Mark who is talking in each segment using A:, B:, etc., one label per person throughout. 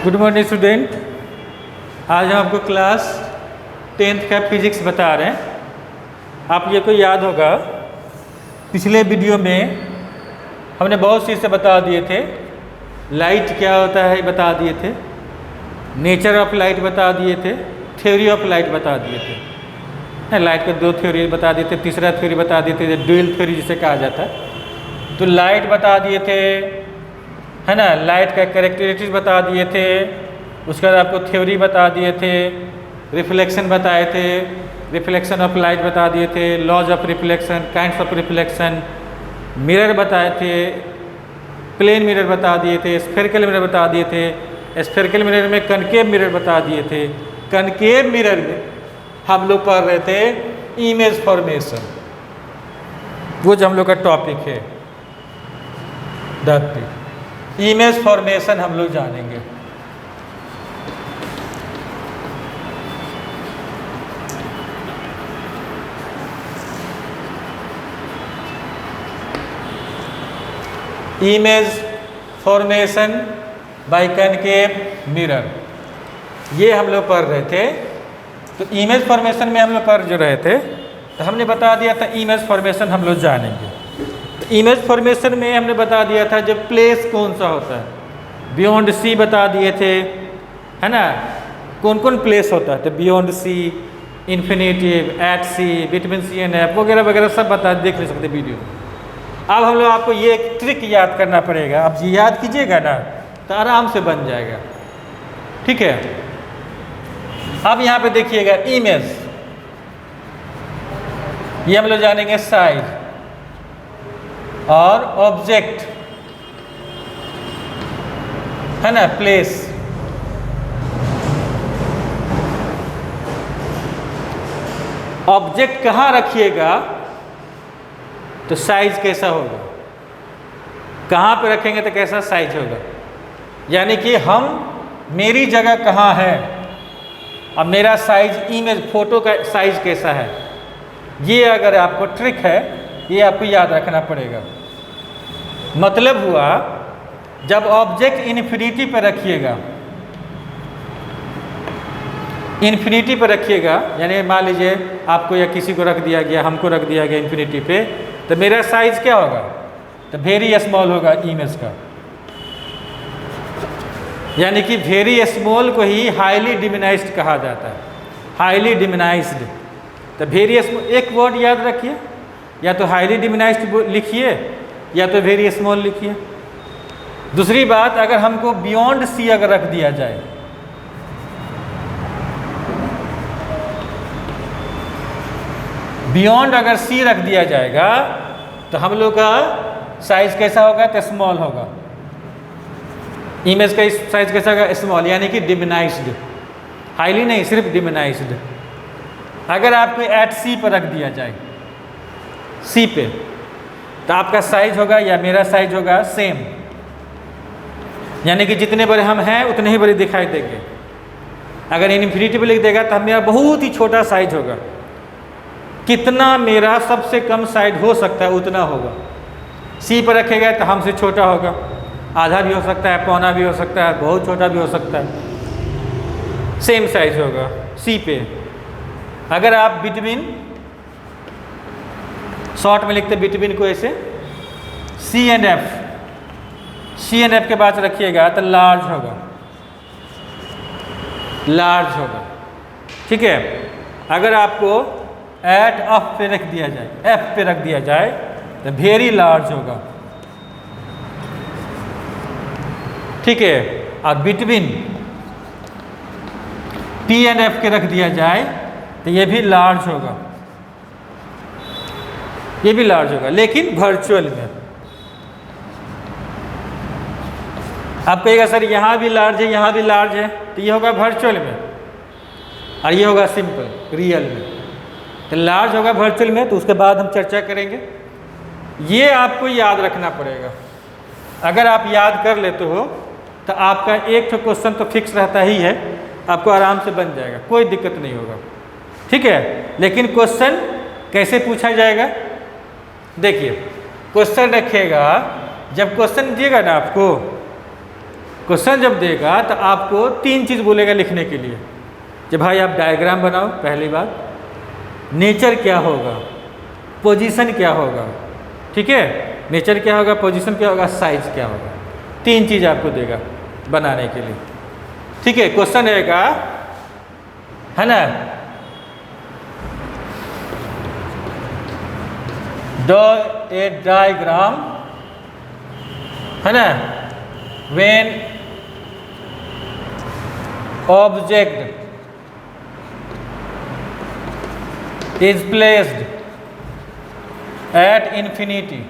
A: Good morning student. आज हम आपको क्लास 10th का फिजिक्स बता रहे हैं। आप ये को याद होगा, पिछले वीडियो में हमने बहुत चीज़ से बता दिए थे। लाइट क्या होता है बता दिए थे, नेचर ऑफ लाइट बता दिए थे, थ्योरी ऑफ लाइट बता दिए थे। लाइट के दो थ्योरी बता दिए थे, तीसरा थ्योरी बता दिए थे, ड्यूल थ्योरी जिसे कहा जाता है। तो लाइट बता दिए थे, है ना, लाइट का कैरेक्टरिस्टिक्स बता दिए थे। उसके बाद आपको थ्योरी बता दिए थे, रिफ्लेक्शन बताए थे, रिफ्लेक्शन ऑफ लाइट बता दिए थे, laws of reflection, kinds of reflection, mirror बताए थे, प्लेन मिरर बता दिए थे, स्फेरिकल मिरर बता दिए थे। स्फेरिकल मिरर में कनकेव मिरर बता दिए थे। कनकेव मिरर में हम लोग पढ़ रहे थे इमेज फॉर्मेशन, वो जो हम लोग का टॉपिक है। इमेज फॉर्मेशन हम लोग जानेंगे। Image formation by concave mirror, ये हम लोग पढ़ रहे थे। तो इमेज फॉर्मेशन में हम लोग पढ़ जो रहे थे, तो हमने बता दिया था इमेज फॉर्मेशन हम लोग जानेंगे। इमेज फॉर्मेशन में हमने बता दिया था जब प्लेस कौन सा होता है, बियॉन्ड सी बता दिए थे, है ना, कौन कौन प्लेस होता है। तो beyond C, infinitive, at C, between C and F वगैरह वगैरह सब बता देख ले सकते वीडियो। अब हम लोग आपको ये एक ट्रिक याद करना पड़ेगा। अब ये याद कीजिएगा ना तो आराम से बन जाएगा, ठीक है। अब यहाँ पे देखिएगा इमेज, ये हम लोग जानेंगे साइज, और ऑब्जेक्ट, है ना, प्लेस। ऑब्जेक्ट कहाँ रखिएगा तो साइज कैसा होगा, कहाँ पे रखेंगे तो कैसा साइज होगा। यानी कि हम, मेरी जगह कहाँ है और मेरा साइज, इमेज फोटो का साइज कैसा है, ये अगर आपको ट्रिक है, ये आपको याद रखना पड़ेगा। मतलब हुआ जब ऑब्जेक्ट इन्फिनिटी पर रखिएगा, इन्फिनिटी पर रखिएगा, यानी मान लीजिए आपको या किसी को रख दिया गया, हमको रख दिया गया इन्फिनिटी पे, तो मेरा साइज क्या होगा, तो वेरी स्मॉल होगा इमेज का। यानी कि वेरी स्मॉल को ही हाईली डिमिनाइज्ड कहा जाता है, हाईली डिमिनाइज्ड। तो वेरी स्मॉल, एक वर्ड याद रखिए, या तो हाईली डिमिनाइज्ड लिखिए या तो वेरी स्मॉल लिखिए। दूसरी बात, अगर हमको बियॉन्ड सी अगर रख दिया जाए, बियॉन्ड अगर सी रख दिया जाएगा तो हम लोग का साइज कैसा होगा, तो स्मॉल होगा। इमेज का साइज कैसा होगा, स्मॉल, यानी कि डिमिनाइज्ड, हाईली नहीं, सिर्फ डिमिनाइज्ड। अगर आपको एट सी पर रख दिया जाए, सी पे, तो आपका साइज होगा या मेरा साइज होगा सेम, यानी कि जितने बड़े हम हैं उतने ही बड़े दिखाई देंगे। अगर इन्फिनिटी पे लिख देगा तो मेरा बहुत ही छोटा साइज होगा। कितना मेरा सबसे कम साइज हो सकता है उतना होगा। सी पर रखेगा तो हमसे छोटा होगा, आधा भी हो सकता है, पौना भी हो सकता है, बहुत छोटा भी हो सकता है, सेम साइज होगा सी पे। अगर आप बिटवीन, शॉर्ट में लिखते बिटवीन को ऐसे C and F, C and F के बाद रखिएगा तो लार्ज होगा, लार्ज होगा, ठीक है। अगर आपको एट ऑफ पे रख दिया जाए, एफ पे रख दिया जाए तो वेरी लार्ज होगा, ठीक है। और बिटवीन पी एंड एफ के रख दिया जाए तो ये भी लार्ज होगा, ये भी लार्ज होगा, लेकिन वर्चुअल में। आप कहिएगा सर यहाँ भी लार्ज है, यहाँ भी लार्ज है, तो ये होगा वर्चुअल में, और ये होगा सिंपल रियल में। तो लार्ज होगा वर्चुअल में, तो उसके बाद हम चर्चा करेंगे। ये आपको याद रखना पड़ेगा। अगर आप याद कर लेते हो तो आपका एक तो क्वेश्चन तो फिक्स रहता ही है, आपको आराम से बन जाएगा, कोई दिक्कत नहीं होगा, ठीक है। लेकिन क्वेश्चन कैसे पूछा जाएगा, देखिए क्वेश्चन रखिएगा, जब क्वेश्चन दिएगा ना आपको क्वेश्चन जब देगा तो आपको 3 चीज़ बोलेगा लिखने के लिए कि भाई आप डायग्राम बनाओ, पहली बात, नेचर क्या होगा, पोजीशन क्या होगा, ठीक है, नेचर क्या होगा, पोजीशन क्या होगा, साइज क्या होगा, 3 चीज़ आपको देगा बनाने के लिए, ठीक है। क्वेश्चन रहेगा, है ना, ड्रॉ ए डायग्राम, है ना, when object is placed at infinity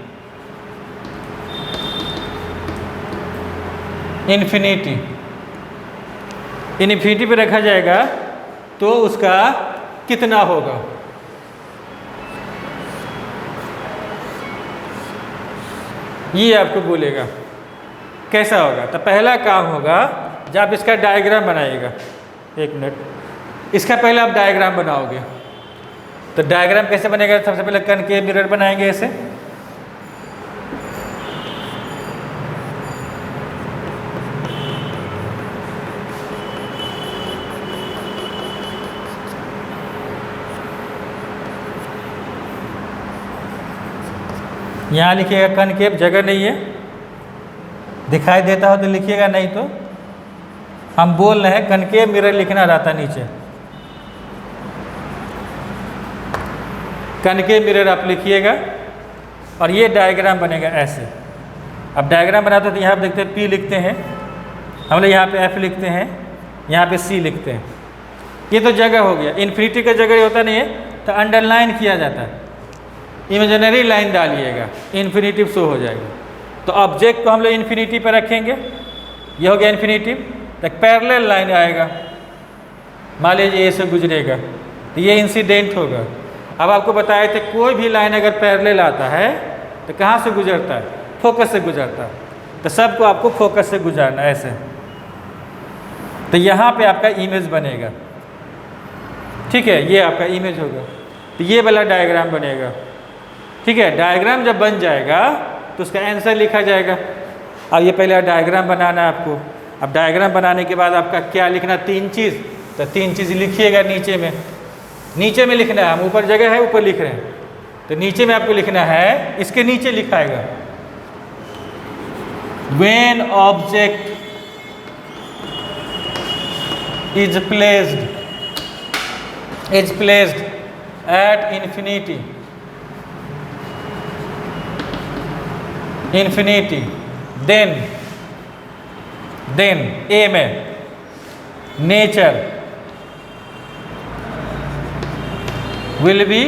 A: पे रखा जाएगा तो उसका कितना होगा। ये आपको बोलेगा कैसा होगा। तो पहला काम होगा जब इसका डायग्राम बनाइएगा, 1 मिनट, इसका पहले आप डायग्राम बनाओगे। तो डायग्राम कैसे बनेगा, सबसे पहले कनकेव मिरर बनाएंगे ऐसे, यहाँ लिखिएगा कनकेव, जगह नहीं है, दिखाई देता हो तो लिखिएगा, नहीं तो हम बोल रहे हैं कनकेव मिरर लिखना रहता नीचे, कनकेव मिरर आप लिखिएगा और ये डायग्राम बनेगा ऐसे। अब डायग्राम बनाते हैं तो यहाँ पे देखते हैं P लिखते हैं, हम लोग यहाँ पे F लिखते हैं, यहाँ पे C लिखते हैं। ये तो जगह हो गया। इन्फिनिटी का जगह होता नहीं है तो अंडरलाइन किया जाता है, इमेजिनरी लाइन डालिएगा, इन्फिनिटिव शो हो जाएगा। तो ऑब्जेक्ट को हम लोग इन्फिनिटी पर रखेंगे, ये हो गया इन्फिनिटिव। तो पैरेलल लाइन आएगा, मान लीजिए ये से गुजरेगा तो ये इंसिडेंट होगा। अब आपको बताए थे कोई भी लाइन अगर पैरेलल आता है तो कहाँ से गुजरता है, फोकस से गुजरता है। तो सबको आपको फोकस से गुजारना है ऐसे। तो यहाँ पे आपका इमेज बनेगा, ठीक है, ये आपका इमेज होगा। तो ये वाला डायग्राम बनेगा, ठीक है। डायग्राम जब बन जाएगा तो उसका आंसर लिखा जाएगा। अब ये पहले डायग्राम बनाना है आपको। अब डायग्राम बनाने के बाद आपका क्या लिखना, 3 चीज़। तो 3 चीज़ लिखिएगा नीचे में, नीचे में लिखना है। हम ऊपर जगह है, ऊपर लिख रहे हैं, तो नीचे में आपको लिखना है, इसके नीचे लिखाएगा when object is placed at infinity then image nature will be,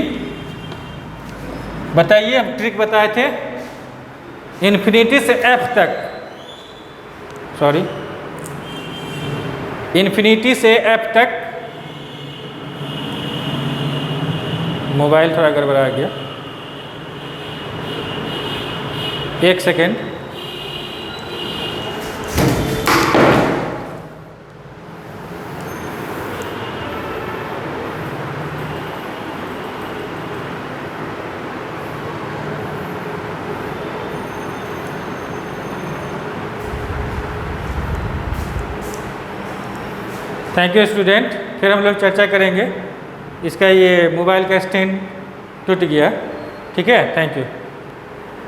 A: बताइए, हम ट्रिक बताए थे, इन्फिनिटी से एफ तक, सॉरी, इन्फिनिटी से एफ तक, मोबाइल थोड़ा गड़बड़ा गया, 1 सेकेंड। Thank you student. फिर हम लोग चर्चा करेंगे। इसका ये मोबाइल का स्टैंड टूट गया, ठीक है, थैंक यू।